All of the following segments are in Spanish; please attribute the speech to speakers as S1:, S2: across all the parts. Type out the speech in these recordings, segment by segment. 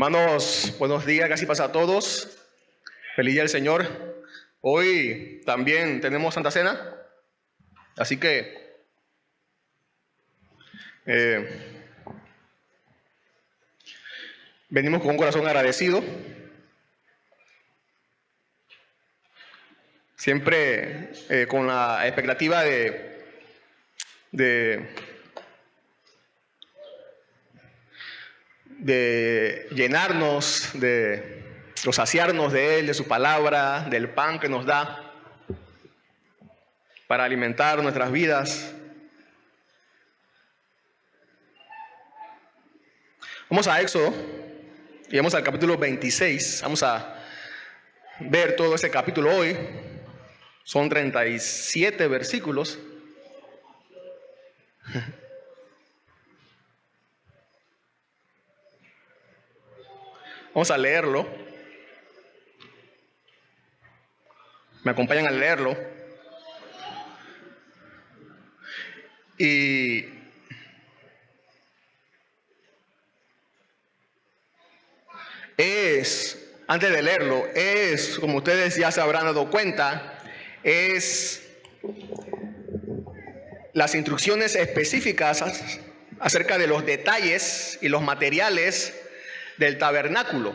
S1: Hermanos, buenos días, casi pasa a todos. Feliz día del Señor. Hoy también tenemos Santa Cena, así que venimos con un corazón agradecido. Siempre con la expectativa de llenarnos, o saciarnos de Él, de su palabra, del pan que nos da para alimentar nuestras vidas. Vamos a Éxodo y vamos al capítulo 26. Vamos a ver todo ese capítulo hoy. Son 37 versículos. Vamos a leerlo. Me acompañan a leerlo. Y antes de leerlo, como ustedes ya se habrán dado cuenta, es las instrucciones específicas acerca de los detalles y los materiales del tabernáculo.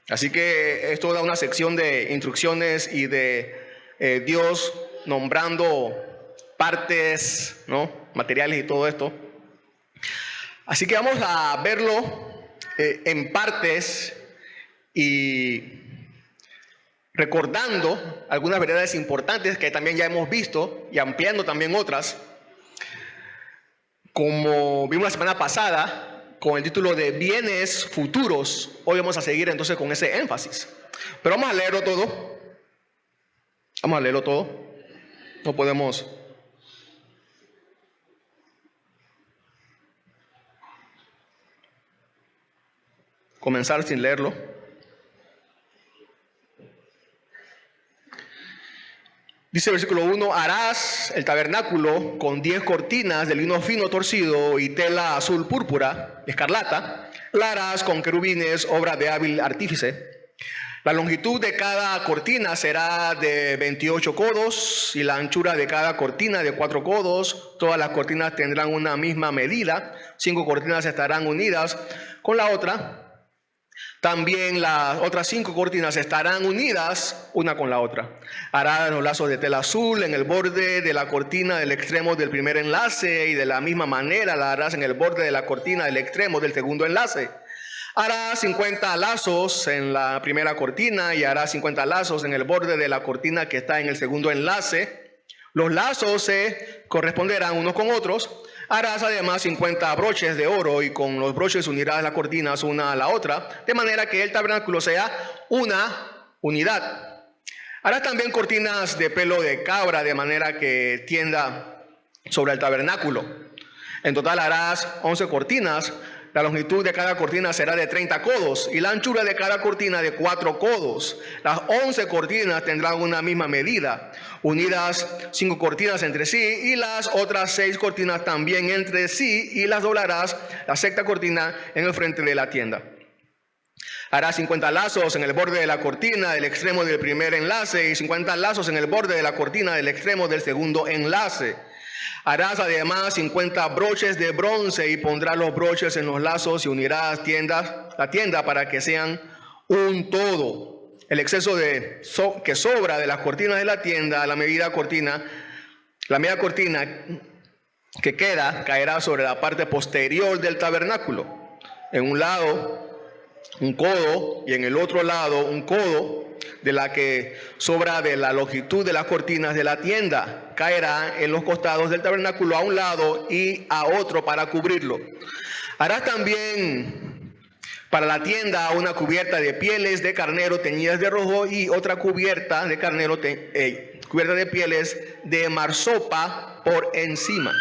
S1: Así que esto da una sección de instrucciones y de Dios nombrando partes, ¿no? Materiales y todo esto. Así que vamos a verlo en partes y recordando algunas verdades importantes que también ya hemos visto y ampliando también otras, como vimos la semana pasada con el título de bienes futuros. Hoy vamos a seguir entonces con ese énfasis, pero vamos a leerlo todo. No podemos comenzar sin leerlo. Dice el versículo 1: harás el tabernáculo con 10 cortinas de lino fino torcido y tela azul púrpura, escarlata. La harás con querubines, obra de hábil artífice. La longitud de cada cortina será de 28 codos y la anchura de cada cortina de 4 codos. Todas las cortinas tendrán una misma medida. 5 cortinas estarán unidas con la otra. También las otras 5 cortinas estarán unidas una con la otra. Harás los lazos de tela azul en el borde de la cortina del extremo del primer enlace, y de la misma manera la harás en el borde de la cortina del extremo del segundo enlace. Harás 50 lazos en la primera cortina y harás 50 lazos en el borde de la cortina que está en el segundo enlace. Los lazos se corresponderán unos con otros. Harás además 50 broches de oro, y con los broches unirás las cortinas una a la otra, de manera que el tabernáculo sea una unidad. Harás también cortinas de pelo de cabra, de manera que tienda sobre el tabernáculo. En total harás 11 cortinas. La longitud de cada cortina será de 30 codos y la anchura de cada cortina de 4 codos. Las 11 cortinas tendrán una misma medida, unidas 5 cortinas entre sí, y las otras 6 cortinas también entre sí, y las doblarás la sexta cortina en el frente de la tienda. Harás 50 lazos en el borde de la cortina del extremo del primer enlace y 50 lazos en el borde de la cortina del extremo del segundo enlace. Harás además 50 broches de bronce y pondrás los broches en los lazos y unirás la tienda para que sean un todo. El exceso que sobra de las cortinas de la tienda, la media cortina que queda caerá sobre la parte posterior del tabernáculo. En un lado un codo y en el otro lado un codo de la que sobra de la longitud de las cortinas de la tienda. Caerá en los costados del tabernáculo a un lado y a otro para cubrirlo. Harás también para la tienda una cubierta de pieles de carnero teñidas de rojo y otra cubierta de carnero cubierta de pieles de marsopa por encima.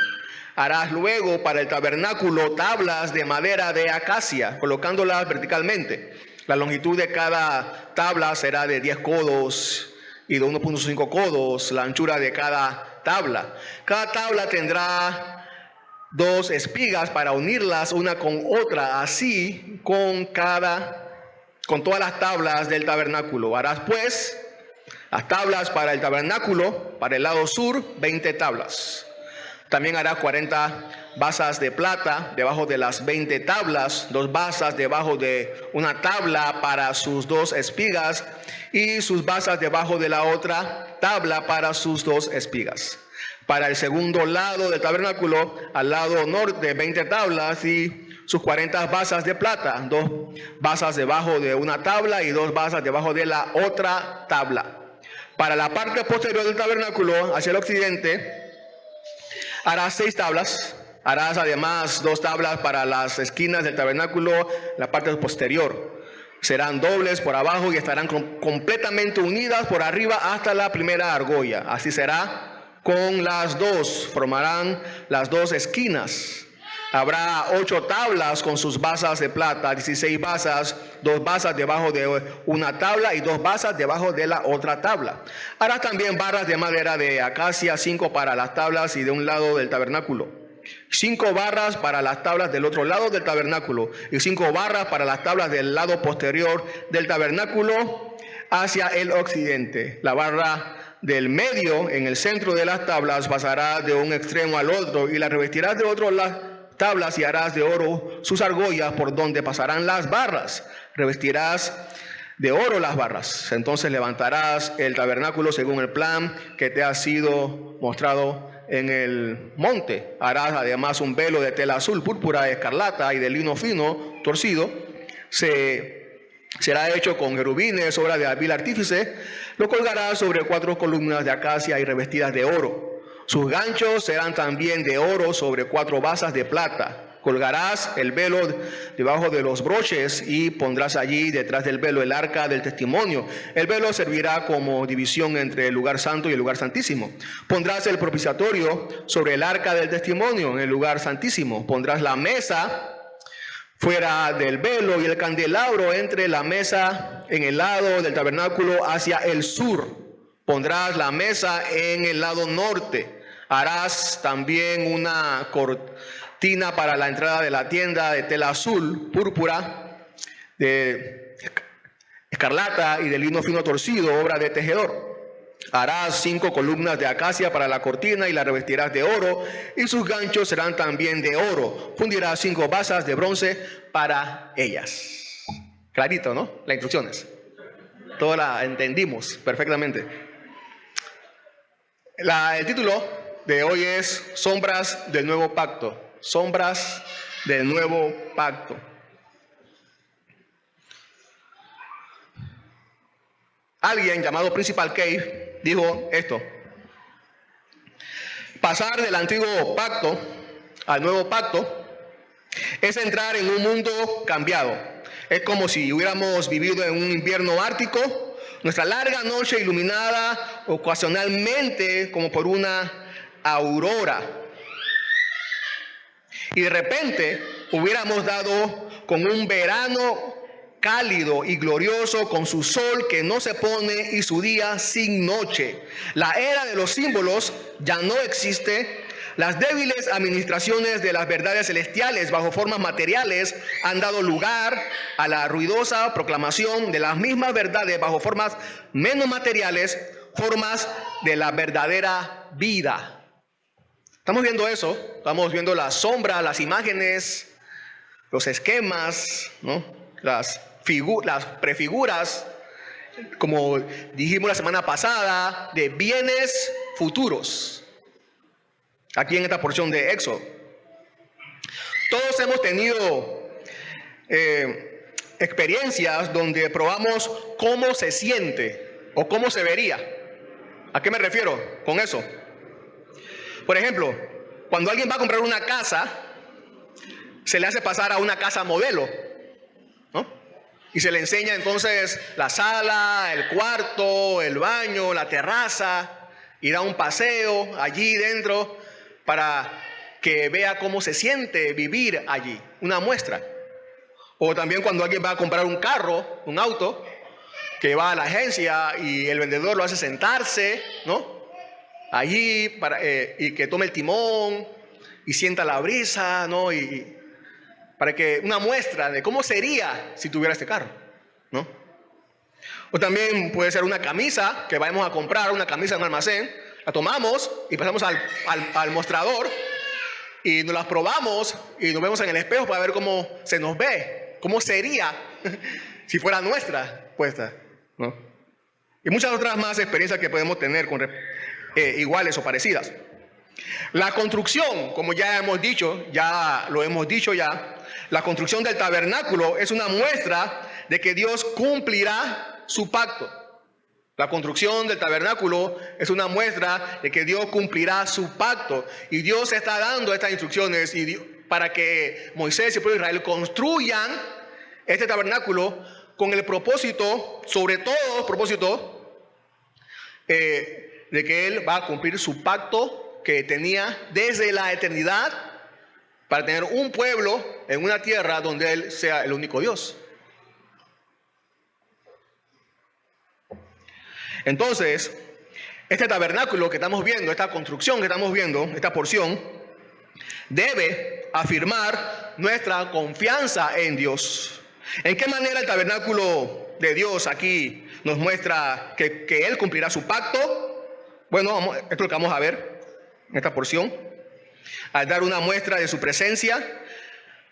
S1: Harás luego para el tabernáculo tablas de madera de acacia, colocándolas verticalmente. La longitud de cada tabla será de 10 codos y de 1.5 codos la anchura de cada tabla. Cada tabla tendrá 2 espigas para unirlas una con otra, así con cada con todas las tablas del tabernáculo. Harás pues las tablas para el tabernáculo, para el lado sur, 20 tablas. También harás 40 basas de plata debajo de las 20 tablas, 2 basas debajo de una tabla para sus 2 espigas y sus basas debajo de la otra tabla para sus 2 espigas. Para el segundo lado del tabernáculo, al lado norte, 20 tablas y sus 40 basas de plata, 2 basas debajo de una tabla y 2 basas debajo de la otra tabla. Para la parte posterior del tabernáculo, hacia el occidente, harás 6 tablas. Harás además 2 tablas para las esquinas del tabernáculo, la parte posterior. Serán dobles por abajo y estarán completamente unidas por arriba hasta la primera argolla. Así será con las 2, formarán las 2 esquinas. Habrá 8 tablas con sus basas de plata, 16 basas, 2 basas debajo de una tabla y 2 basas debajo de la otra tabla. Harás también barras de madera de acacia, 5 para las tablas y de un lado del tabernáculo, 5 barras para las tablas del otro lado del tabernáculo y 5 barras para las tablas del lado posterior del tabernáculo hacia el occidente. La barra del medio en el centro de las tablas pasará de un extremo al otro y la revestirás de otro lado tablas y harás de oro sus argollas por donde pasarán las barras. Revestirás de oro las barras. Entonces levantarás el tabernáculo según el plan que te ha sido mostrado en el monte. Harás además un velo de tela azul, púrpura, escarlata y de lino fino, torcido. Será hecho con querubines, obra de hábil artífice. Lo colgarás sobre 4 columnas de acacia y revestidas de oro. Sus ganchos serán también de oro sobre 4 basas de plata. Colgarás el velo debajo de los broches y pondrás allí detrás del velo el arca del testimonio. El velo servirá como división entre el lugar santo y el lugar santísimo. Pondrás el propiciatorio sobre el arca del testimonio en el lugar santísimo. Pondrás la mesa fuera del velo y el candelabro entre la mesa en el lado del tabernáculo hacia el sur. Pondrás la mesa en el lado norte. Harás también una cortina para la entrada de la tienda de tela azul, púrpura, de escarlata y de lino fino torcido, obra de tejedor. Harás 5 columnas de acacia para la cortina y la revestirás de oro, y sus ganchos serán también de oro. Fundirás 5 basas de bronce para ellas. Clarito, ¿no? Las instrucciones. Todo la entendimos perfectamente. El título de hoy es Sombras del Nuevo Pacto. Sombras del Nuevo Pacto. Alguien llamado Principal Cave dijo esto: pasar del antiguo pacto al nuevo pacto es entrar en un mundo cambiado. Es como si hubiéramos vivido en un invierno ártico, nuestra larga noche iluminada ocasionalmente como por una aurora, y de repente hubiéramos dado con un verano cálido y glorioso, con su sol que no se pone y su día sin noche. La era de los símbolos ya no existe. Las débiles administraciones de las verdades celestiales bajo formas materiales han dado lugar a la ruidosa proclamación de las mismas verdades bajo formas menos materiales, formas de la verdadera vida. Estamos viendo eso, estamos viendo las sombras, las imágenes, los esquemas, ¿no? Las prefiguras, como dijimos la semana pasada, de bienes futuros. Aquí en esta porción de Éxodo. Todos hemos tenido experiencias donde probamos cómo se siente o cómo se vería. ¿A qué me refiero con eso? Por ejemplo, cuando alguien va a comprar una casa, se le hace pasar a una casa modelo, ¿no? Y se le enseña entonces la sala, el cuarto, el baño, la terraza, y da un paseo allí dentro para que vea cómo se siente vivir allí, una muestra. O también cuando alguien va a comprar un carro, un auto, que va a la agencia y el vendedor lo hace sentarse, ¿no? Allí y que tome el timón y sienta la brisa, ¿no? Y para que una muestra de cómo sería si tuviera este carro. ¿no? O también puede ser una camisa que vayamos a comprar, una camisa en un almacén, la tomamos y pasamos al mostrador y nos las probamos y nos vemos en el espejo para ver cómo se nos ve, cómo sería si fuera nuestra puesta, ¿no? Y muchas otras más experiencias que podemos tener con iguales o parecidas. La construcción, como ya hemos dicho, la construcción del tabernáculo es una muestra de que Dios cumplirá su pacto. La construcción del tabernáculo es una muestra de que Dios cumplirá su pacto. Y Dios está dando estas instrucciones para que Moisés y el pueblo de Israel construyan este tabernáculo con el propósito, sobre todo propósito, de que Él va a cumplir su pacto que tenía desde la eternidad para tener un pueblo en una tierra donde Él sea el único Dios. Entonces, este tabernáculo que estamos viendo, esta construcción que estamos viendo, esta porción, debe afirmar nuestra confianza en Dios. ¿En qué manera el tabernáculo de Dios aquí nos muestra que Él cumplirá su pacto? Bueno, esto es lo que vamos a ver en esta porción. Al dar una muestra de su presencia,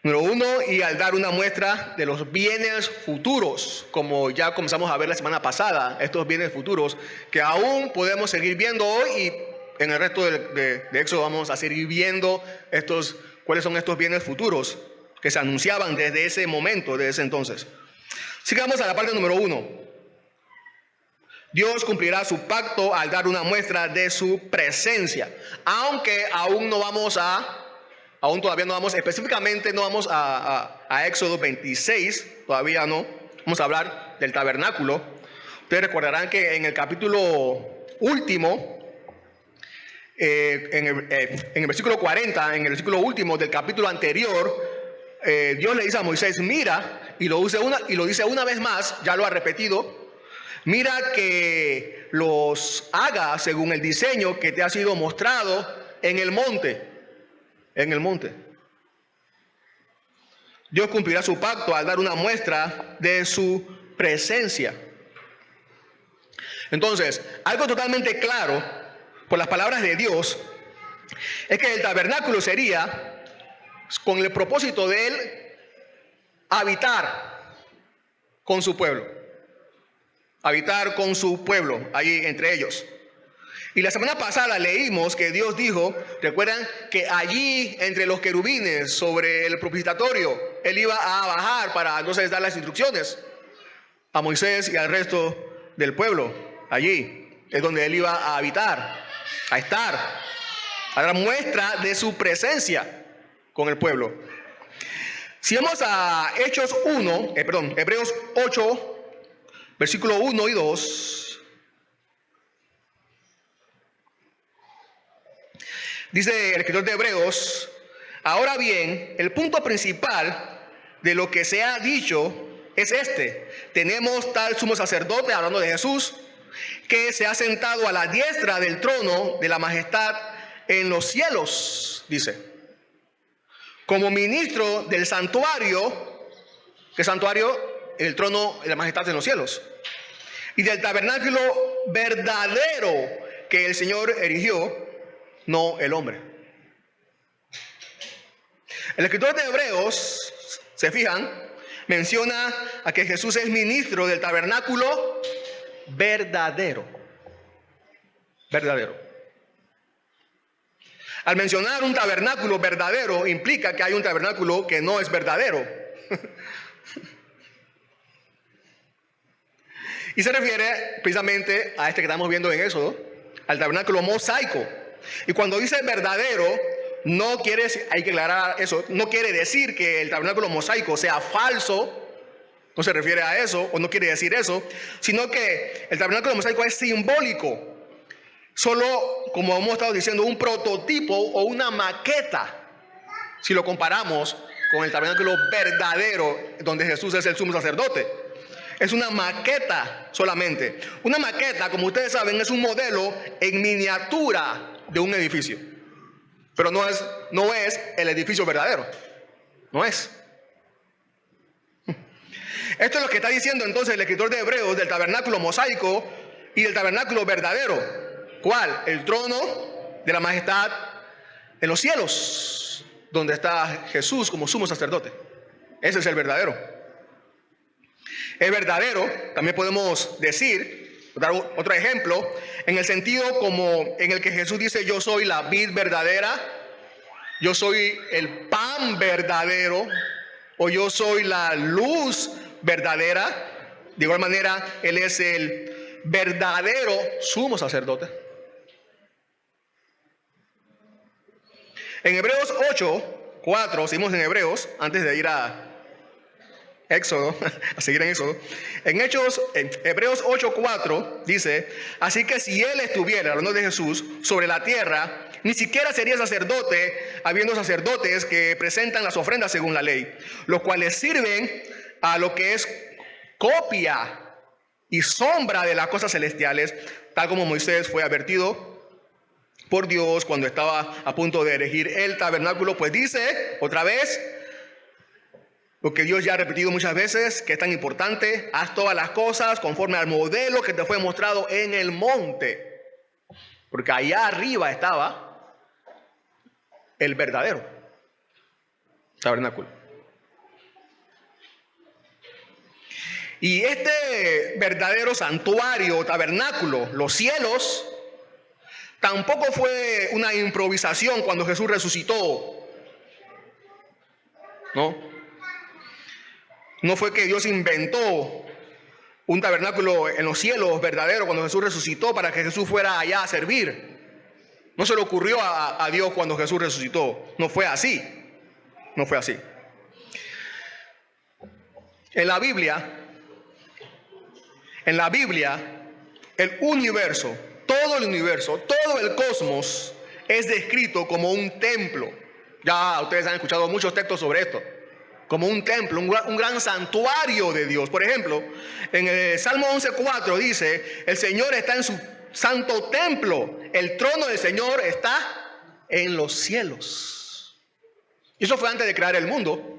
S1: número 1, y al dar una muestra de los bienes futuros, como ya comenzamos a ver la semana pasada, estos bienes futuros que aún podemos seguir viendo hoy, y en el resto de Éxodo vamos a seguir viendo cuáles son estos bienes futuros que se anunciaban desde ese momento, desde ese entonces. Sigamos a la parte número 1. Dios cumplirá su pacto al dar una muestra de su presencia, aunque aún todavía no vamos, específicamente no vamos a Éxodo 26, todavía no. Vamos a hablar del tabernáculo. Ustedes recordarán que en el capítulo último, en el versículo 40, en el versículo último del capítulo anterior, Dios le dice a Moisés, mira, y lo dice una vez más, ya lo ha repetido, mira que los haga según el diseño que te ha sido mostrado en el monte. En el monte. Dios cumplirá su pacto al dar una muestra de su presencia. Entonces, algo totalmente claro por las palabras de Dios es que el tabernáculo sería con el propósito de Él habitar con su pueblo. Habitar con su pueblo, allí entre ellos. Y la semana pasada leímos que Dios dijo, recuerdan que allí entre los querubines sobre el propiciatorio, Él iba a bajar para entonces dar las instrucciones a Moisés y al resto del pueblo. Allí es donde Él iba a habitar, a estar, a dar muestra de su presencia con el pueblo. Si vamos a Hebreos 8, versículo 1 y 2. Dice el escritor de Hebreos, ahora bien, el punto principal de lo que se ha dicho es este. Tenemos tal sumo sacerdote, hablando de Jesús, que se ha sentado a la diestra del trono de la majestad en los cielos, dice. Como ministro del santuario, ¿qué santuario? El trono de la majestad en los cielos. Y del tabernáculo verdadero que el Señor erigió, no el hombre. El escritor de Hebreos, se fijan, menciona a que Jesús es ministro del tabernáculo verdadero. Verdadero. Al mencionar un tabernáculo verdadero, implica que hay un tabernáculo que no es verdadero. Y se refiere precisamente a este que estamos viendo en Éxodo, al tabernáculo mosaico. Y cuando dice verdadero, hay que aclarar eso, no quiere decir que el tabernáculo mosaico sea falso, no se refiere a eso, o no quiere decir eso, sino que el tabernáculo mosaico es simbólico, solo, como hemos estado diciendo, un prototipo o una maqueta, si lo comparamos con el tabernáculo verdadero, donde Jesús es el sumo sacerdote. Es una maqueta solamente. Una maqueta, como ustedes saben, es un modelo en miniatura de un edificio. Pero no es el edificio verdadero. No es. Esto es lo que está diciendo entonces el escritor de Hebreos del tabernáculo mosaico y del tabernáculo verdadero. ¿Cuál? El trono de la majestad en los cielos, donde está Jesús como sumo sacerdote. Ese es el verdadero. El verdadero, también podemos decir, dar otro ejemplo, en el sentido como en el que Jesús dice: yo soy la vid verdadera, yo soy el pan verdadero, o yo soy la luz verdadera. De igual manera, Él es el verdadero sumo sacerdote. En Hebreos 8:4, seguimos en Hebreos, antes de ir a Éxodo, a seguir en Éxodo. En Hebreos 8:4 dice: así que si Él estuviera, hablando de Jesús, sobre la tierra, ni siquiera sería sacerdote, habiendo sacerdotes que presentan las ofrendas según la ley, los cuales sirven a lo que es copia y sombra de las cosas celestiales, tal como Moisés fue advertido por Dios cuando estaba a punto de erigir el tabernáculo. Pues dice otra vez lo que Dios ya ha repetido muchas veces, que es tan importante: haz todas las cosas conforme al modelo que te fue mostrado en el monte, porque allá arriba estaba el verdadero tabernáculo. Y este verdadero santuario, tabernáculo, los cielos, tampoco fue una improvisación cuando Jesús resucitó. No fue que Dios inventó un tabernáculo en los cielos verdadero cuando Jesús resucitó para que Jesús fuera allá a servir. No se le ocurrió a Dios cuando Jesús resucitó. No fue así. No fue así. En la Biblia, el universo, todo el cosmos es descrito como un templo. Ya ustedes han escuchado muchos textos sobre esto. Como un templo, un gran santuario de Dios. Por ejemplo, en el Salmo 11:4 dice: el Señor está en su santo templo, el trono del Señor está en los cielos. Y eso fue antes de crear el mundo.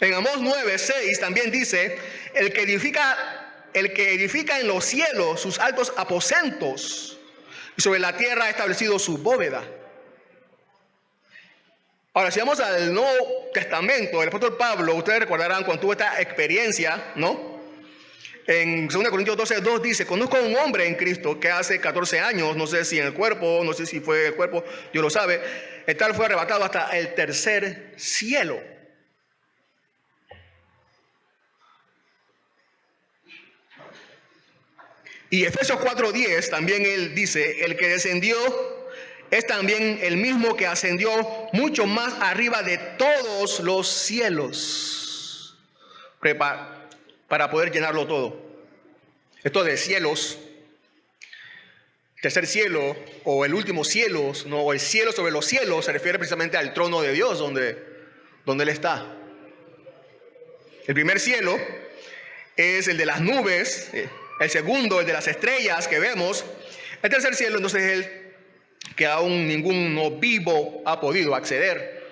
S1: En Amós 9:6 también dice: el que edifica en los cielos sus altos aposentos, y sobre la tierra ha establecido su bóveda. Ahora, si vamos al Nuevo Testamento, el apóstol Pablo, ustedes recordarán cuando tuvo esta experiencia, ¿no? En 2 Corintios 12:2 dice: conozco a un hombre en Cristo que hace 14 años, no sé si en el cuerpo, no sé si fue el cuerpo, Dios lo sabe, el tal fue arrebatado hasta el tercer cielo. Y Efesios 4:10 también él dice: el que descendió es también el mismo que ascendió mucho más arriba de todos los cielos para poder llenarlo todo. Esto de cielos, tercer cielo o el último cielo, ¿no? O el cielo sobre los cielos, se refiere precisamente al trono de Dios donde Él está. El primer cielo es el de las nubes, el segundo el de las estrellas que vemos. El tercer cielo entonces es el que aún ninguno vivo ha podido acceder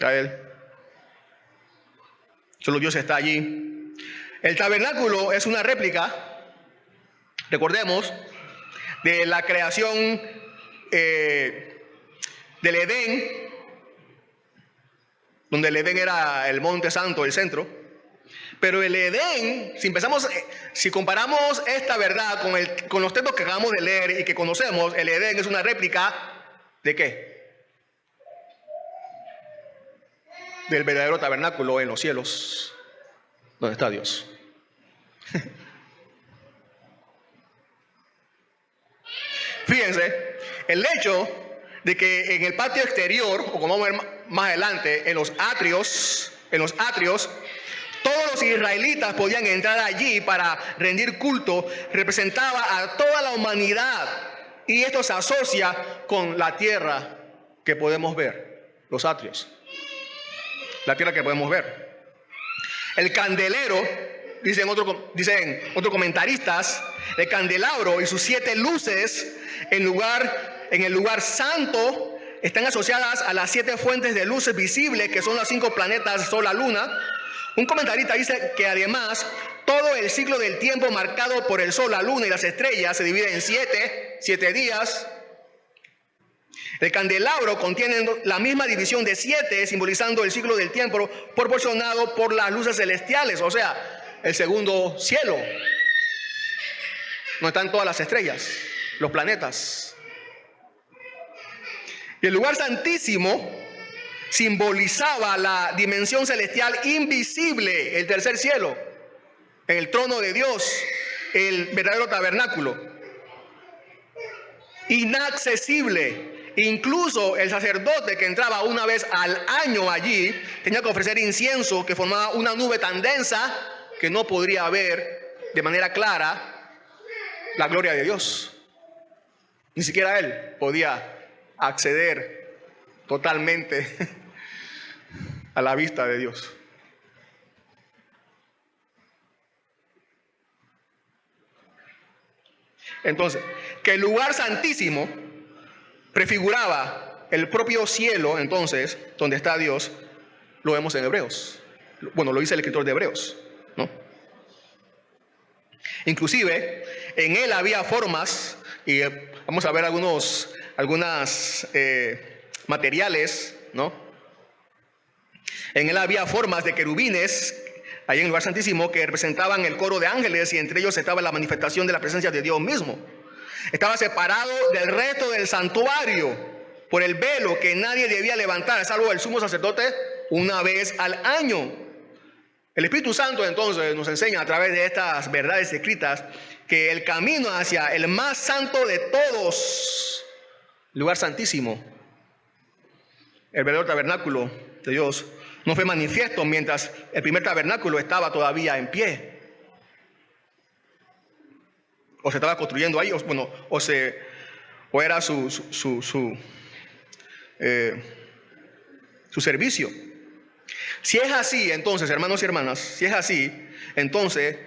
S1: a él. Solo Dios está allí. El tabernáculo es una réplica, recordemos, de la creación del Edén, donde el Edén era el monte santo, el centro. Pero el Edén, si comparamos esta verdad con los textos que acabamos de leer y que conocemos, el Edén es una réplica ¿de qué? Del verdadero tabernáculo en los cielos, donde está Dios. Fíjense, el hecho de que en el patio exterior, o como vamos a ver más adelante, en los atrios, todos los israelitas podían entrar allí para rendir culto, representaba a toda la humanidad. Y esto se asocia con la tierra que podemos ver, los atrios. La tierra que podemos ver. El candelero, dicen otros comentaristas, el candelabro y sus 7 luces en el lugar santo están asociadas a las 7 fuentes de luces visibles, que son los 5 planetas, Sol, la Luna, Un comentarista dice que además todo el ciclo del tiempo marcado por el sol, la luna y las estrellas se divide en siete días. El candelabro contiene la misma división de 7, simbolizando el ciclo del tiempo proporcionado por las luces celestiales, o sea, el segundo cielo. No están todas las estrellas, los planetas. Y el lugar santísimo simbolizaba la dimensión celestial invisible, el tercer cielo, el trono de Dios, el verdadero tabernáculo. Inaccesible. Incluso el sacerdote que entraba una vez al año allí tenía que ofrecer incienso que formaba una nube tan densa que no podría ver de manera clara la gloria de Dios. Ni siquiera él podía acceder totalmente a la vista de Dios. Entonces, que el lugar santísimo prefiguraba el propio cielo, entonces, donde está Dios, lo vemos en Hebreos. Bueno, lo dice el escritor de Hebreos, ¿no? Inclusive, en él había formas, y vamos a ver algunos materiales, ¿no? En él había formas de querubines, ahí en el lugar santísimo, que representaban el coro de ángeles, y entre ellos estaba la manifestación de la presencia de Dios mismo. Estaba separado del resto del santuario por el velo que nadie debía levantar, salvo el sumo sacerdote una vez al año. El Espíritu Santo entonces nos enseña a través de estas verdades escritas que el camino hacia el más santo de todos, lugar santísimo, el verdadero tabernáculo de Dios, no fue manifiesto mientras el primer tabernáculo estaba todavía en pie. O se estaba construyendo ahí, o era su servicio. Si es así, entonces, hermanos y hermanas, si es así, entonces,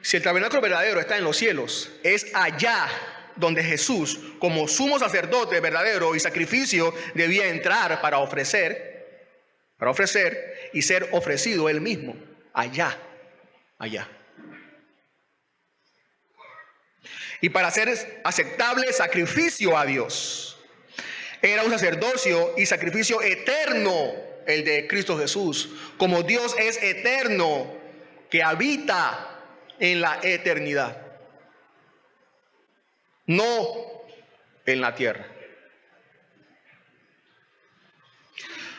S1: si el tabernáculo verdadero está en los cielos, es allá donde Jesús, como sumo sacerdote verdadero y sacrificio, debía entrar para ofrecer y ser ofrecido él mismo, allá. Y para hacer aceptable sacrificio a Dios. Era un sacerdocio y sacrificio eterno el de Cristo Jesús. Como Dios es eterno, que habita en la eternidad. No en la tierra.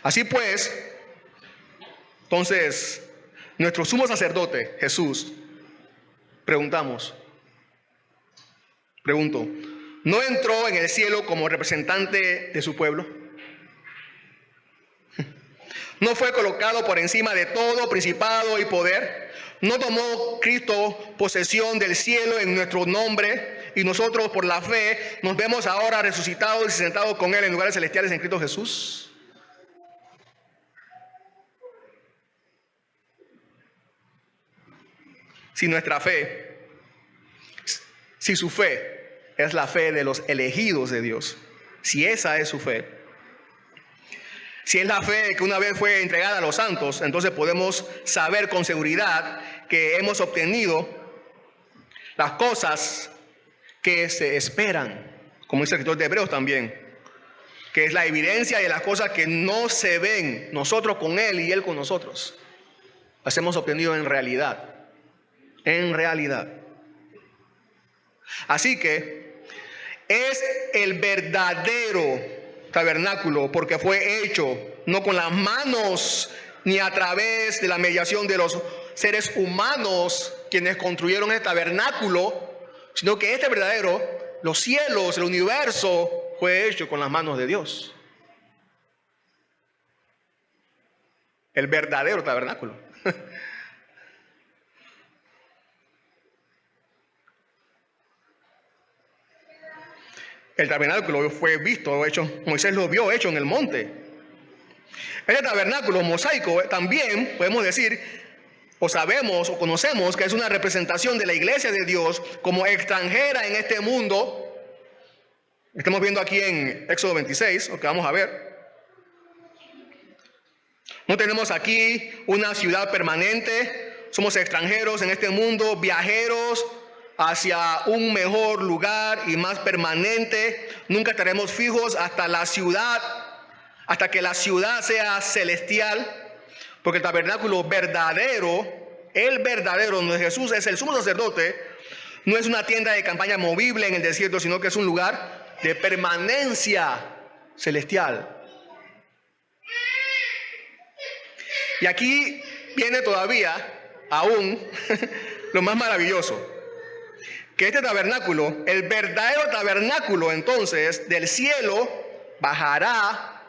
S1: Así pues, entonces, nuestro sumo sacerdote, Jesús, Pregunto, ¿no entró en el cielo como representante de su pueblo? ¿No fue colocado por encima de todo principado y poder? ¿No tomó Cristo posesión del cielo en nuestro nombre? Y nosotros por la fe nos vemos ahora resucitados y sentados con Él en lugares celestiales en Cristo Jesús. Si su fe es la fe de los elegidos de Dios, si esa es su fe, si es la fe que una vez fue entregada a los santos, entonces podemos saber con seguridad que hemos obtenido las cosas que se esperan, como dice el escritor de Hebreos también, que es la evidencia de las cosas que no se ven, nosotros con Él y Él con nosotros. Las hemos obtenido en realidad. Así que es el verdadero tabernáculo porque fue hecho no con las manos ni a través de la mediación de los seres humanos quienes construyeron este tabernáculo, sino que este verdadero, los cielos, el universo, fue hecho con las manos de Dios. El verdadero tabernáculo. El tabernáculo fue visto, hecho, Moisés lo vio hecho en el monte. Este tabernáculo mosaico también podemos decir, o sabemos o conocemos que es una representación de la iglesia de Dios como extranjera en este mundo. Estamos viendo aquí en Éxodo 26, lo que vamos a ver. No tenemos aquí una ciudad permanente. Somos extranjeros en este mundo, viajeros hacia un mejor lugar y más permanente. Nunca estaremos fijos hasta que la ciudad sea celestial, porque el tabernáculo verdadero, el verdadero, donde Jesús es el sumo sacerdote, no es una tienda de campaña movible en el desierto, sino que es un lugar de permanencia celestial. Y aquí viene todavía, aún, lo más maravilloso. Que este tabernáculo, el verdadero tabernáculo entonces del cielo, bajará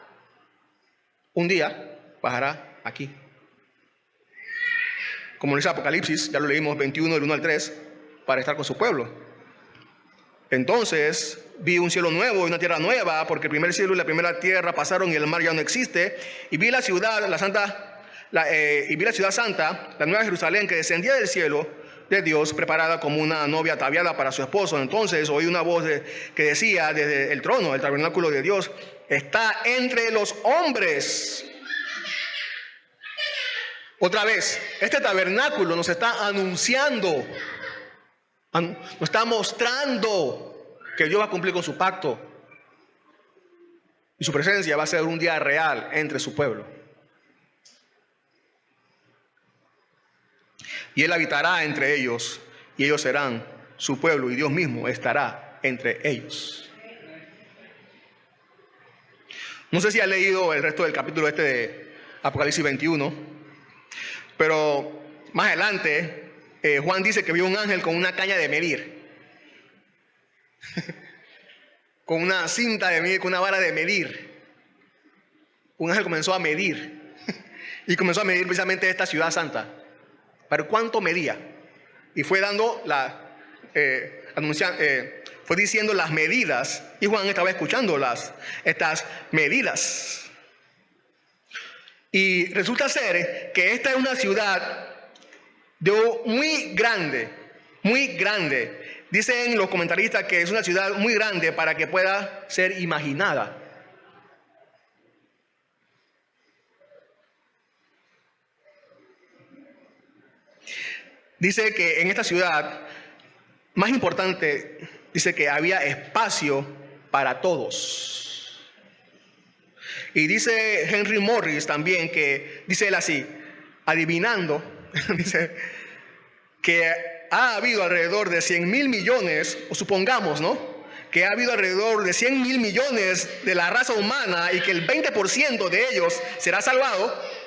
S1: un día, bajará aquí. Como dice Apocalipsis, ya lo leímos 21 del 1 al 3, para estar con su pueblo. Entonces vi un cielo nuevo y una tierra nueva, porque el primer cielo y la primera tierra pasaron y el mar ya no existe. Y vi la ciudad, santa, la nueva Jerusalén, que descendía del cielo de Dios, preparada como una novia ataviada para su esposo. Entonces oí una voz que decía desde el trono, el tabernáculo de Dios está entre los hombres. Otra vez, este tabernáculo nos está anunciando, nos está mostrando que Dios va a cumplir con su pacto y su presencia va a ser un día real entre su pueblo. Y Él habitará entre ellos y ellos serán su pueblo y Dios mismo estará entre ellos. No sé si ha leído el resto del capítulo de Apocalipsis 21, pero más adelante Juan dice que vio un ángel con una caña de medir, con una cinta de medir, con una vara de medir. Un ángel comenzó a medir y comenzó a medir precisamente esta ciudad santa. ¿Pero cuánto medía? Y fue dando fue diciendo las medidas, y Juan estaba escuchando estas medidas. Y resulta ser que esta es una ciudad muy grande, muy grande. Dicen los comentaristas que es una ciudad muy grande para que pueda ser imaginada. Dice que en esta ciudad, más importante, dice que había espacio para todos. Y dice Henry Morris también, que dice él así, adivinando, dice que ha habido alrededor de 100,000 millones, o supongamos, ¿no?, que ha habido alrededor de 100,000 millones de la raza humana y que el 20% de ellos será salvado.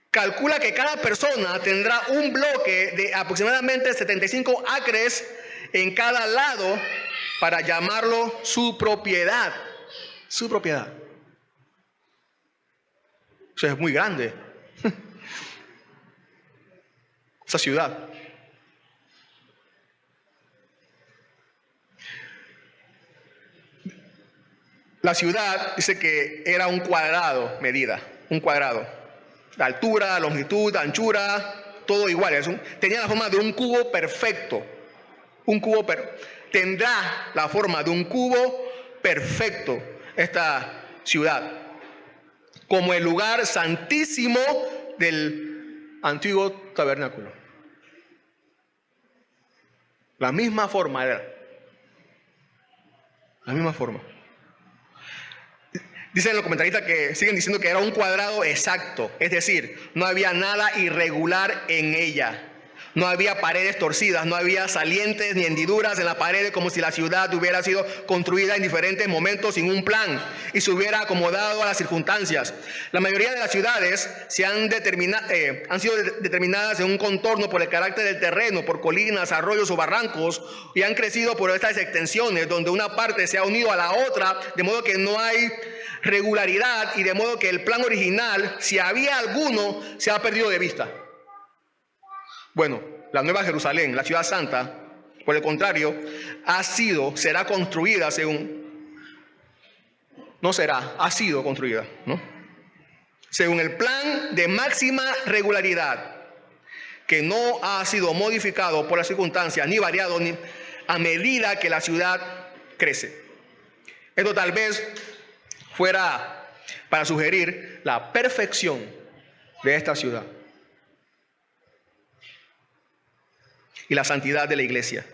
S1: Calcula que cada persona tendrá un bloque de aproximadamente 75 acres en cada lado para llamarlo su propiedad. Su propiedad. O sea, es muy grande. Esa ciudad. La ciudad dice que era un cuadrado, medida, un cuadrado. La altura, longitud, anchura, todo igual. Tenía la forma de un cubo perfecto. Tendrá la forma de un cubo perfecto esta ciudad, como el lugar santísimo del antiguo tabernáculo. La misma forma era. La misma forma. Dicen los comentaristas que siguen diciendo que era un cuadrado exacto, es decir, no había nada irregular en ella. No había paredes torcidas, no había salientes ni hendiduras en las paredes, como si la ciudad hubiera sido construida en diferentes momentos sin un plan y se hubiera acomodado a las circunstancias. La mayoría de las ciudades han sido determinadas en un contorno por el carácter del terreno, por colinas, arroyos o barrancos, y han crecido por estas extensiones donde una parte se ha unido a la otra, de modo que no hay regularidad y de modo que el plan original, si había alguno, se ha perdido de vista. Bueno, la Nueva Jerusalén, la ciudad santa, por el contrario, será construida ha sido construida, ¿no?, según el plan de máxima regularidad, que no ha sido modificado por las circunstancias ni variado a medida que la ciudad crece. Esto tal vez fuera para sugerir la perfección de esta ciudad y la santidad de la iglesia.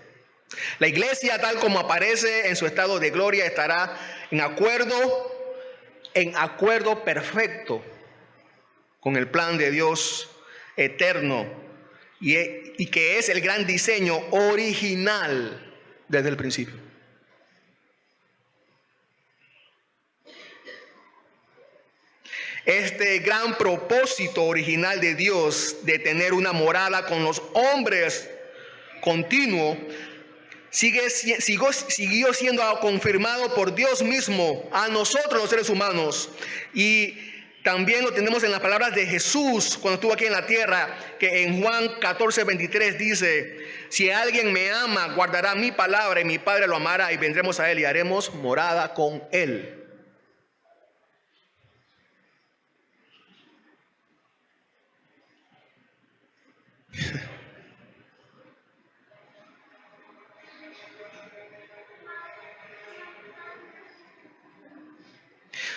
S1: La iglesia, tal como aparece en su estado de gloria, estará en acuerdo perfecto con el plan de Dios eterno y que es el gran diseño original desde el principio. Este gran propósito original de Dios de tener una morada con los hombres continuo siguió siendo confirmado por Dios mismo a nosotros los seres humanos, y también lo tenemos en las palabras de Jesús cuando estuvo aquí en la tierra, que en Juan 14:23 dice: si alguien me ama, guardará mi palabra, y mi Padre lo amará, y vendremos a él y haremos morada con él.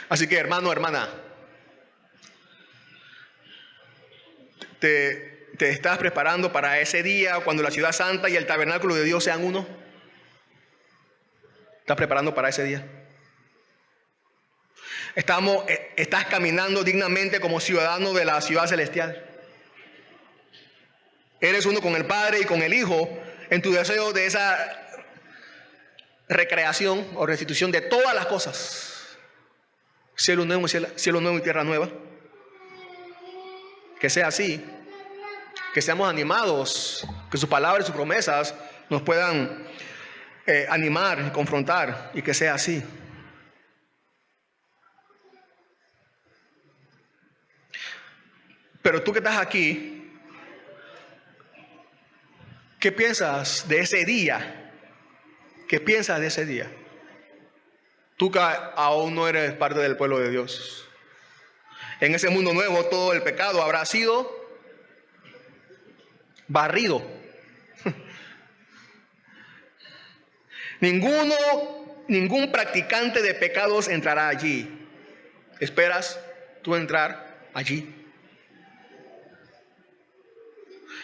S1: Así que, hermano, hermana, ¿te estás preparando para ese día cuando la ciudad santa y el tabernáculo de Dios sean uno? ¿Estás preparando para ese día? ¿Estás caminando dignamente como ciudadano de la ciudad celestial? ¿Eres uno con el Padre y con el Hijo en tu deseo de esa recreación o restitución de todas las cosas? Cielo nuevo y tierra nueva. Que sea así. Que seamos animados. Que su palabra y sus promesas nos puedan animar, confrontar. Y que sea así. Pero tú que estás aquí, ¿qué piensas de ese día? ¿Qué piensas de ese día? Tú que aún no eres parte del pueblo de Dios. En ese mundo nuevo todo el pecado habrá sido barrido. Ningún practicante de pecados entrará allí. ¿Esperas tú entrar allí?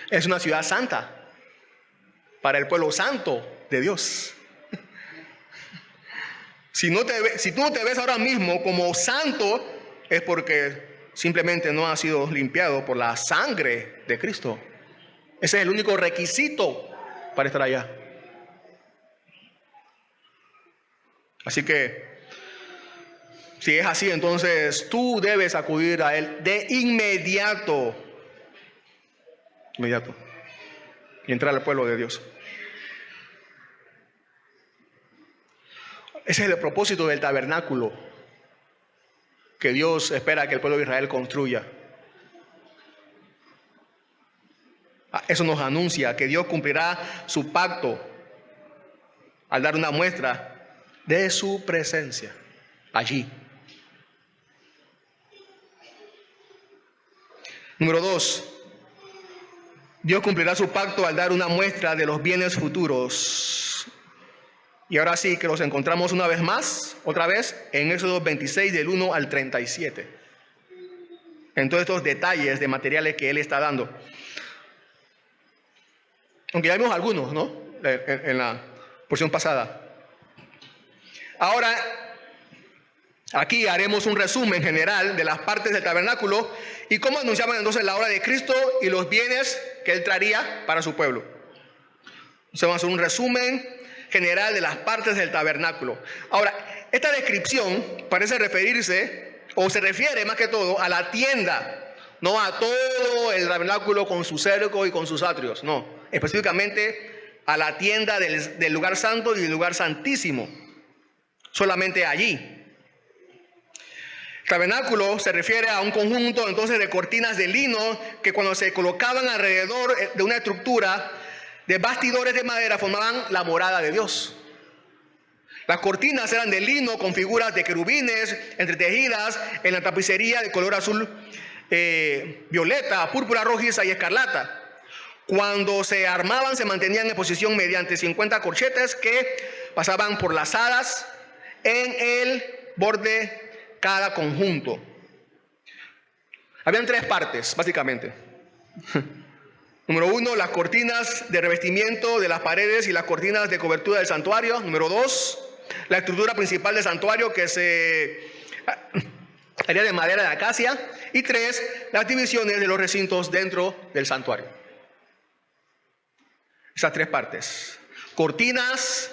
S1: Es una ciudad santa para el pueblo santo de Dios. Si tú no te ves ahora mismo como santo, es porque simplemente no has sido limpiado por la sangre de Cristo. Ese es el único requisito para estar allá. Así que, si es así, entonces tú debes acudir a Él de inmediato. Y entrar al pueblo de Dios. Ese es el propósito del tabernáculo que Dios espera que el pueblo de Israel construya. Eso nos anuncia que Dios cumplirá su pacto al dar una muestra de su presencia allí. Número 2. Dios cumplirá su pacto al dar una muestra de los bienes futuros. Y ahora sí que los encontramos otra vez, en Éxodo 26 del 1 al 37. En todos estos detalles de materiales que Él está dando. Aunque ya vimos algunos, ¿no? En la porción pasada. Ahora, aquí haremos un resumen general de las partes del tabernáculo y cómo anunciaban entonces la obra de Cristo y los bienes que Él traería para su pueblo. Entonces vamos a hacer un resumen general de las partes del tabernáculo. Ahora, esta descripción parece referirse, o se refiere más que todo, a la tienda, no a todo el tabernáculo con su cerco y con sus atrios, no, específicamente a la tienda del lugar santo y del lugar santísimo, solamente allí. El tabernáculo se refiere a un conjunto entonces de cortinas de lino que cuando se colocaban alrededor de una estructura de bastidores de madera formaban la morada de Dios. Las cortinas eran de lino con figuras de querubines entretejidas en la tapicería de color azul, violeta, púrpura, rojiza y escarlata. Cuando se armaban se mantenían en posición mediante 50 corchetes que pasaban por las alas en el borde cada conjunto. Habían tres partes, básicamente. Número 1, las cortinas de revestimiento de las paredes y las cortinas de cobertura del santuario. Número 2, la estructura principal del santuario que se haría de madera de acacia. Y 3, las divisiones de los recintos dentro del santuario. Esas tres partes. Cortinas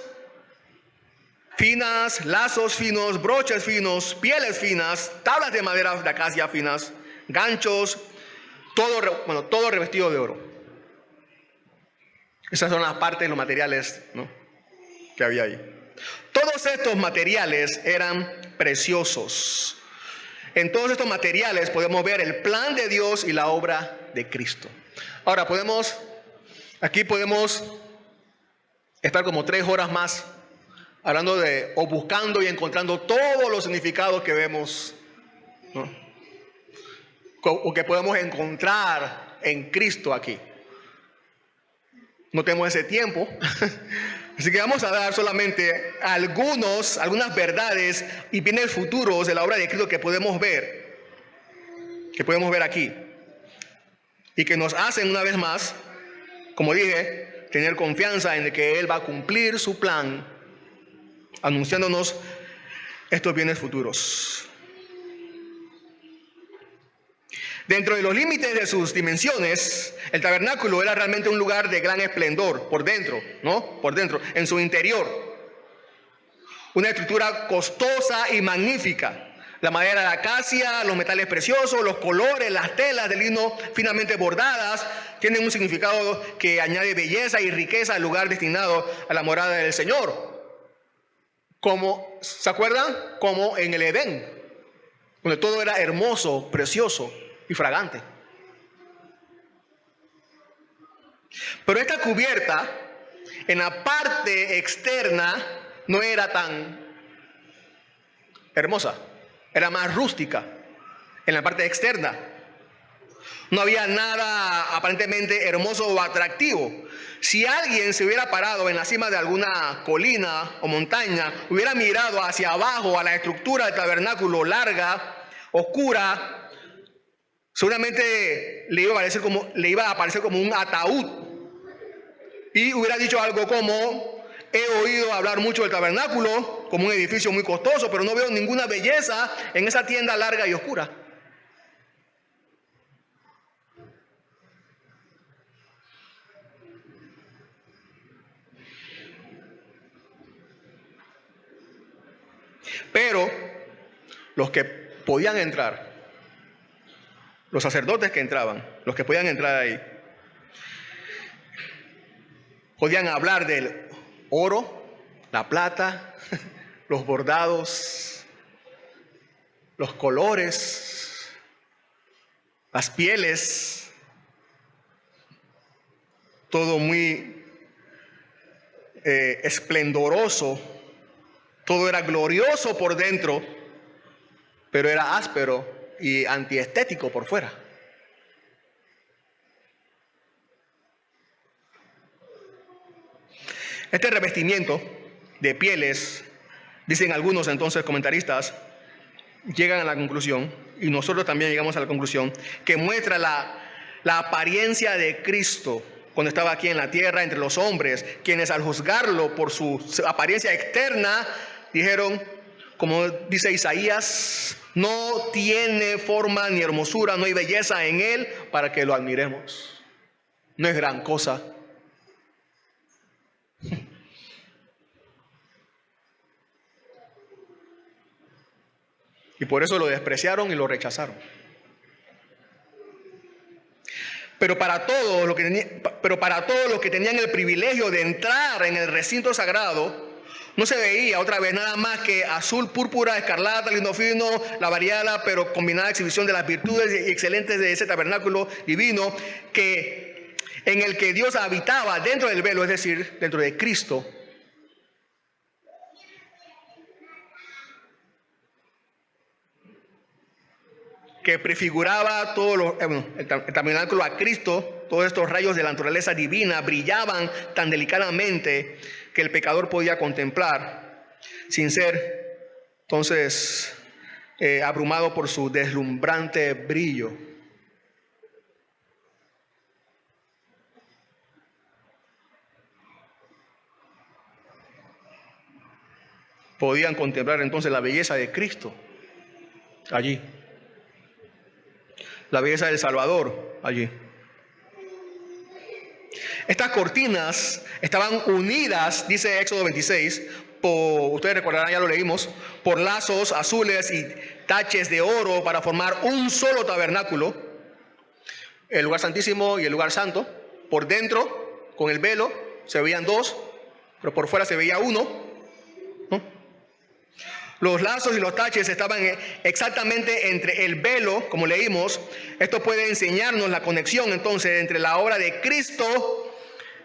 S1: finas, lazos finos, broches finos, pieles finas, tablas de madera de acacia finas, ganchos, todo revestido de oro. Esas son las partes, los materiales, ¿no?, que había ahí. Todos estos materiales eran preciosos. En todos estos materiales podemos ver el plan de Dios y la obra de Cristo. Ahora aquí podemos estar como 3 horas más hablando o buscando y encontrando todos los significados que vemos, ¿no?, o que podemos encontrar en Cristo aquí. No tenemos ese tiempo, así que vamos a dar solamente algunas verdades y bienes futuros de la obra de Cristo que podemos ver aquí, y que nos hacen una vez más, como dije, tener confianza en que Él va a cumplir su plan, anunciándonos estos bienes futuros. Dentro de los límites de sus dimensiones, el tabernáculo era realmente un lugar de gran esplendor por dentro, ¿no? Por dentro, en su interior. Una estructura costosa y magnífica. La madera de acacia, los metales preciosos, los colores, las telas de lino finamente bordadas, tienen un significado que añade belleza y riqueza al lugar destinado a la morada del Señor. ¿Se acuerdan? Como en el Edén, donde todo era hermoso, precioso y fragante. Pero esta cubierta en la parte externa no era tan hermosa, era más rústica en la parte externa. No había nada aparentemente hermoso o atractivo. Si alguien se hubiera parado en la cima de alguna colina o montaña, hubiera mirado hacia abajo a la estructura del tabernáculo larga, oscura, seguramente le iba a aparecer como un ataúd. Y hubiera dicho algo como: he oído hablar mucho del tabernáculo como un edificio muy costoso, pero no veo ninguna belleza en esa tienda larga y oscura. Pero los que podían entrar, los sacerdotes que entraban, los que podían entrar ahí, podían hablar del oro, la plata, los bordados, los colores, las pieles, todo muy esplendoroso, todo era glorioso por dentro, pero era áspero y antiestético por fuera. Este revestimiento de pieles, dicen algunos entonces comentaristas, llegan a la conclusión, y nosotros también llegamos a la conclusión, que muestra la apariencia de Cristo cuando estaba aquí en la tierra entre los hombres, quienes al juzgarlo por su apariencia externa dijeron, como dice Isaías: no tiene forma ni hermosura, no hay belleza en él para que lo admiremos. No es gran cosa. Y por eso lo despreciaron y lo rechazaron. Pero para todos los que tenían el privilegio de entrar en el recinto sagrado, no se veía otra vez nada más que azul, púrpura, escarlata, lino fino, la variada pero combinada exhibición de las virtudes excelentes de ese tabernáculo divino en el que Dios habitaba dentro del velo, es decir, dentro de Cristo. Que prefiguraba el tabernáculo a Cristo. Todos estos rayos de la naturaleza divina brillaban tan delicadamente que el pecador podía contemplar sin ser entonces abrumado por su deslumbrante brillo. podían contemplar entonces la belleza de Cristo allí, la belleza del Salvador allí. Estas cortinas estaban unidas, dice Éxodo 26, ustedes recordarán, ya lo leímos, por lazos azules y taches de oro para formar un solo tabernáculo, el lugar santísimo y el lugar santo. Por dentro, con el velo, se veían dos, pero por fuera se veía uno, ¿no? Los lazos y los taches estaban exactamente entre el velo, como leímos. Esto puede enseñarnos la conexión entonces entre la obra de Cristo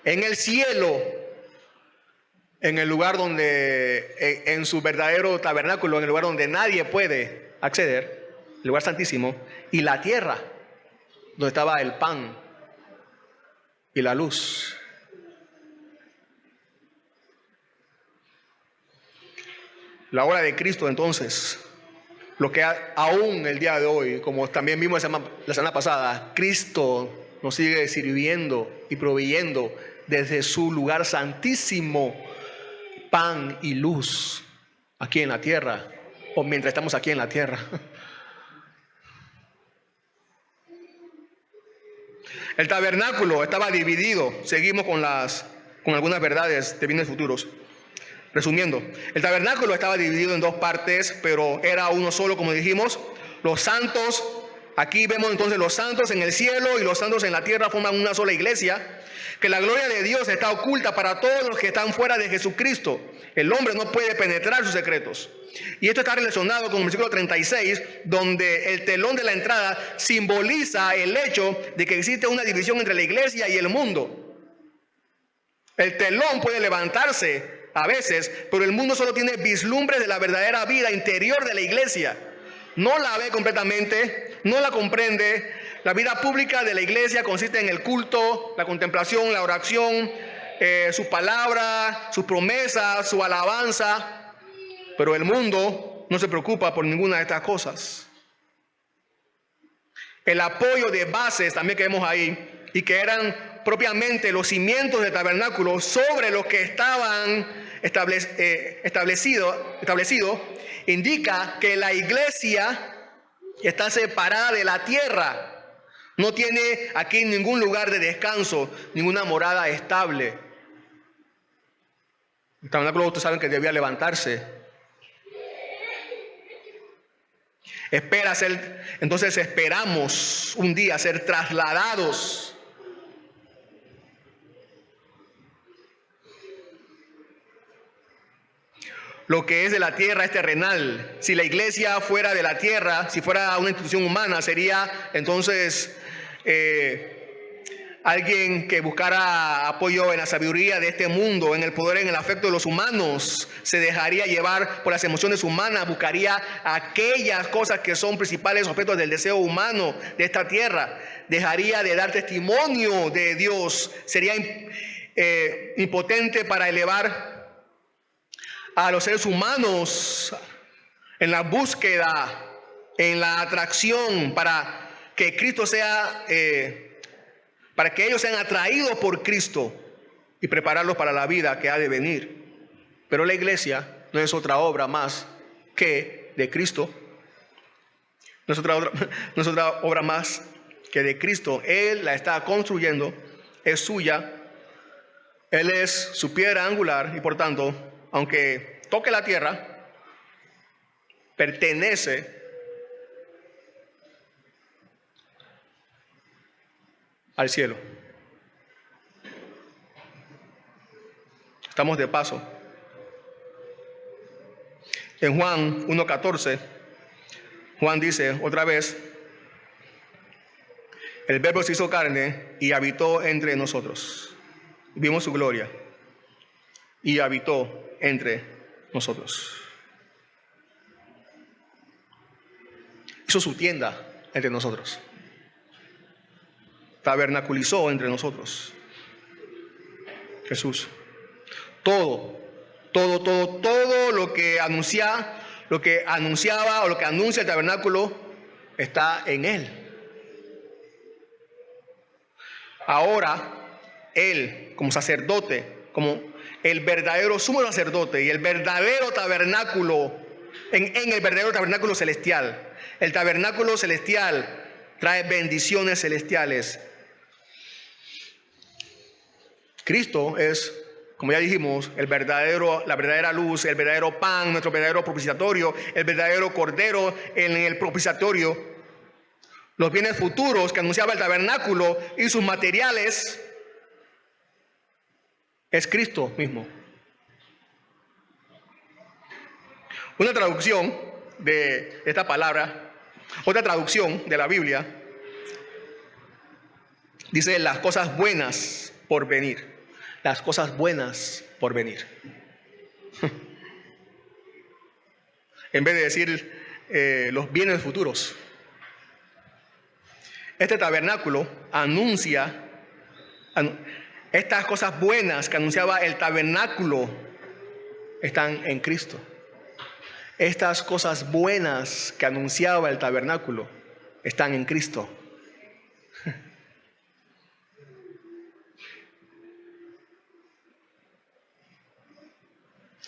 S1: en el cielo, en el lugar donde, en su verdadero tabernáculo, en el lugar donde nadie puede acceder, el lugar santísimo, y la tierra, donde estaba el pan y la luz. La obra de Cristo entonces, lo que aún el día de hoy, como también vimos la semana pasada, Cristo nos sigue sirviendo y proveyendo desde su lugar santísimo pan y luz aquí en la tierra, o mientras estamos aquí en la tierra. El tabernáculo estaba dividido. Seguimos con algunas verdades de bienes futuros. Resumiendo, el tabernáculo estaba dividido en dos partes, pero era uno solo, como dijimos. Los santos, aquí vemos entonces los santos en el cielo y los santos en la tierra forman una sola iglesia. Que la gloria de Dios está oculta para todos los que están fuera de Jesucristo. El hombre no puede penetrar sus secretos. Y esto está relacionado con el versículo 36, donde el telón de la entrada simboliza el hecho de que existe una división entre la iglesia y el mundo. El telón puede levantarse a veces, pero el mundo solo tiene vislumbres de la verdadera vida interior de la iglesia. No la ve completamente, no la comprende. La vida pública de la iglesia consiste en el culto, la contemplación, la oración, su palabra, sus promesas, su alabanza. Pero el mundo no se preocupa por ninguna de estas cosas. El apoyo de bases también que vemos ahí, y que eran propiamente los cimientos del tabernáculo sobre los que estaban establecido, indica que la iglesia está separada de la tierra. No tiene aquí ningún lugar de descanso, ninguna morada estable. El tabernáculo, ustedes saben que debía levantarse. Entonces esperamos un día ser trasladados. Lo que es de la tierra es terrenal. Si la iglesia fuera de la tierra, si fuera una institución humana, sería entonces alguien que buscara apoyo en la sabiduría de este mundo, en el poder, en el afecto de los humanos. Se dejaría llevar por las emociones humanas, buscaría aquellas cosas que son principales objetos del deseo humano de esta tierra. Dejaría de dar testimonio de Dios. Sería impotente para elevar a los seres humanos en la búsqueda, en la atracción, para que Cristo sea, para que ellos sean atraídos por Cristo y prepararlos para la vida que ha de venir. Pero la iglesia no es otra obra más que de Cristo. No es otra obra más que de Cristo. Él la está construyendo, es suya. Él es su piedra angular y por tanto, aunque toque la tierra, pertenece al cielo. Estamos de paso. En Juan 1:14, Juan dice otra vez: el Verbo se hizo carne y habitó entre nosotros. Vimos su gloria y habitó entre nosotros. Hizo su tienda entre nosotros. Tabernaculizó entre nosotros. Jesús. Todo lo que anunciaba o lo que anuncia el tabernáculo está en Él. Ahora, Él, como sacerdote, como el verdadero sumo sacerdote y el verdadero tabernáculo, en el verdadero tabernáculo celestial. El tabernáculo celestial trae bendiciones celestiales. Cristo es, como ya dijimos, la verdadera luz, el verdadero pan, nuestro verdadero propiciatorio, el verdadero cordero en el propiciatorio. Los bienes futuros que anunciaba el tabernáculo y sus materiales es Cristo mismo. Una traducción de esta palabra, otra traducción de la Biblia, dice las cosas buenas por venir. Las cosas buenas por venir. En vez de decir los bienes futuros. Este tabernáculo anuncia estas cosas buenas que anunciaba el tabernáculo están en Cristo. Estas cosas buenas que anunciaba el tabernáculo están en Cristo.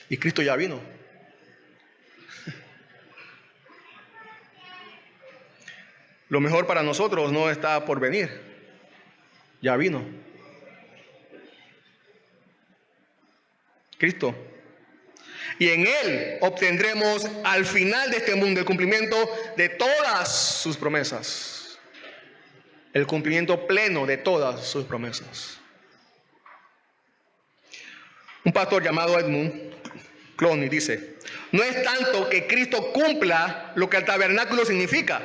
S1: Y Cristo ya vino. Lo mejor para nosotros no está por venir. Ya vino. Cristo. Y en Él obtendremos al final de este mundo el cumplimiento de todas sus promesas. El cumplimiento pleno de todas sus promesas. Un pastor llamado Edmund Clowney dice: no es tanto que Cristo cumpla lo que el tabernáculo significa.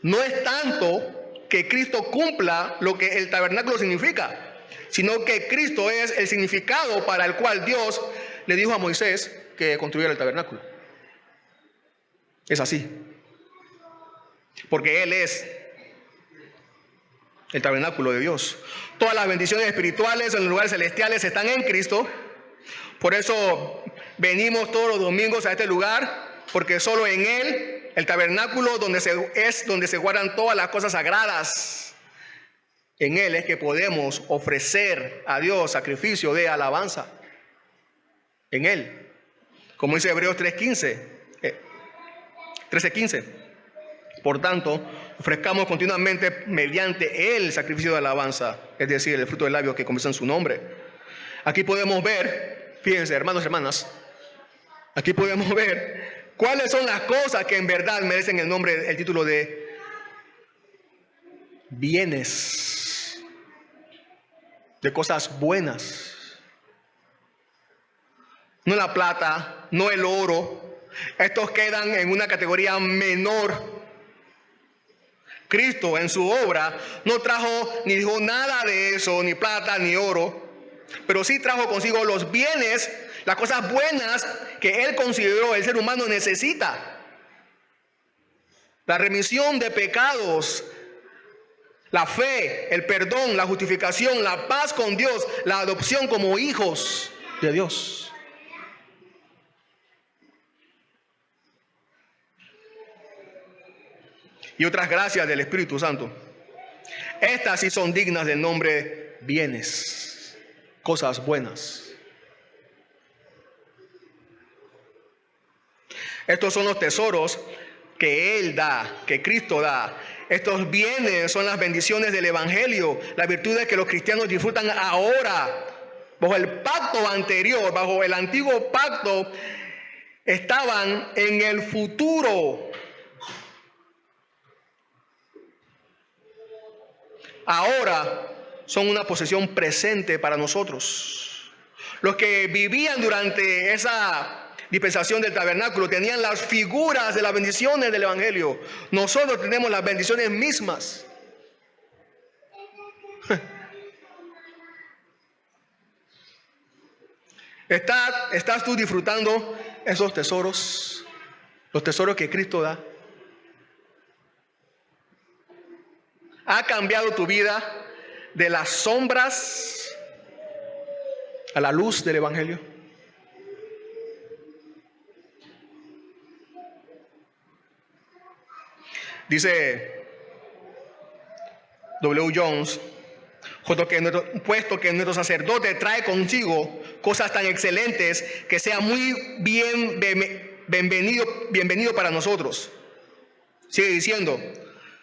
S1: No es tanto que Cristo cumpla lo que el tabernáculo significa, sino que Cristo es el significado para el cual Dios le dijo a Moisés que construyera el tabernáculo. Es así. Porque Él es el tabernáculo de Dios. Todas las bendiciones espirituales en los lugares celestiales están en Cristo. Por eso venimos todos los domingos a este lugar, porque solo en Él, el tabernáculo donde se guardan todas las cosas sagradas, en Él es que podemos ofrecer a Dios sacrificio de alabanza. En Él, como dice Hebreos 13:15. Por tanto, ofrezcamos continuamente mediante Él sacrificio de alabanza, es decir, el fruto del labio que comienza en su nombre. Aquí podemos ver, fíjense, hermanos y hermanas, aquí podemos ver cuáles son las cosas que en verdad merecen el título de bienes, de cosas buenas. No la plata, no el oro. Estos quedan en una categoría menor. Cristo en su obra no trajo ni dijo nada de eso, ni plata, ni oro. Pero sí trajo consigo los bienes, las cosas buenas que Él consideró el ser humano necesita. La remisión de pecados, la fe, el perdón, la justificación, la paz con Dios, la adopción como hijos de Dios. Y otras gracias del Espíritu Santo. Estas sí son dignas del nombre bienes, cosas buenas. Estos son los tesoros que Él da, que Cristo da. Estos bienes son las bendiciones del Evangelio, las virtudes que los cristianos disfrutan ahora. Bajo el pacto anterior, bajo el antiguo pacto, estaban en el futuro. Ahora son una posesión presente para nosotros. Los que vivían durante esa dispensación del tabernáculo tenían las figuras de las bendiciones del Evangelio. Nosotros tenemos las bendiciones mismas. ¿Estás tú disfrutando esos tesoros? Los tesoros que Cristo da. ¿Ha cambiado tu vida de las sombras a la luz del Evangelio? Dice W. Jones: puesto que nuestro sacerdote trae consigo cosas tan excelentes, que sea muy bienvenido para nosotros. Sigue diciendo,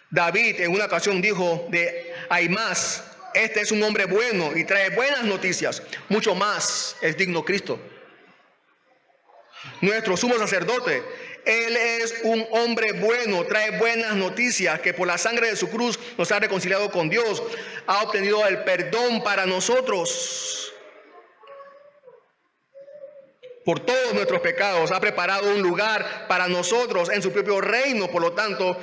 S1: David en una ocasión dijo de Ahimaas: este es un hombre bueno y trae buenas noticias, mucho más es digno Cristo. Nuestro sumo sacerdote, él es un hombre bueno, trae buenas noticias, que por la sangre de su cruz nos ha reconciliado con Dios, ha obtenido el perdón para nosotros por todos nuestros pecados, ha preparado un lugar para nosotros en su propio reino. Por lo tanto,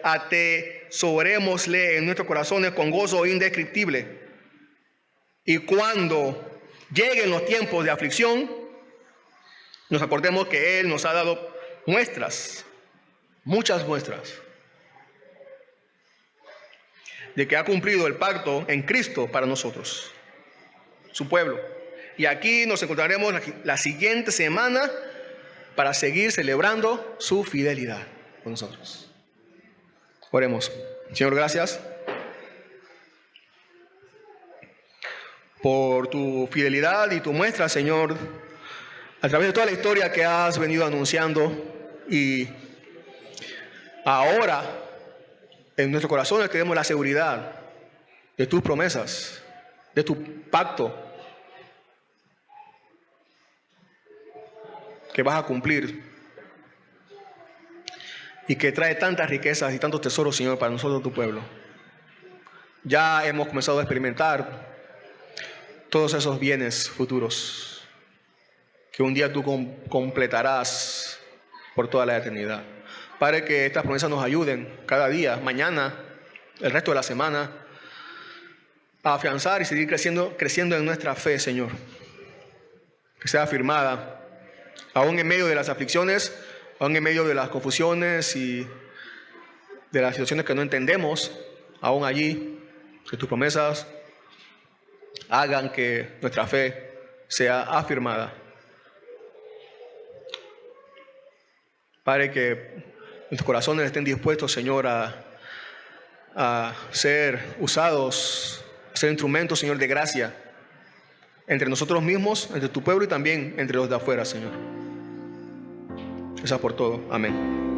S1: atesorémosle en nuestros corazones con gozo indescriptible. Y cuando lleguen los tiempos de aflicción, nos acordemos que Él nos ha dado muestras, muchas muestras, de que ha cumplido el pacto en Cristo para nosotros, su pueblo. Y aquí nos encontraremos la siguiente semana para seguir celebrando su fidelidad con nosotros. Oremos. Señor, gracias por tu fidelidad y tu muestra, Señor, a través de toda la historia que has venido anunciando, y ahora en nuestros corazones tenemos la seguridad de tus promesas, de tu pacto que vas a cumplir y que trae tantas riquezas y tantos tesoros, Señor, para nosotros, tu pueblo. Ya hemos comenzado a experimentar todos esos bienes futuros que un día tú completarás por toda la eternidad. Padre, que estas promesas nos ayuden cada día, mañana, el resto de la semana, a afianzar y seguir creciendo en nuestra fe, Señor. Que sea afirmada, aún en medio de las aflicciones, aún en medio de las confusiones y de las situaciones que no entendemos, aún allí, que tus promesas hagan que nuestra fe sea afirmada. Padre, que nuestros corazones estén dispuestos, Señor, a ser usados, a ser instrumentos, Señor, de gracia entre nosotros mismos, entre tu pueblo y también entre los de afuera, Señor. Gracias por todo. Amén.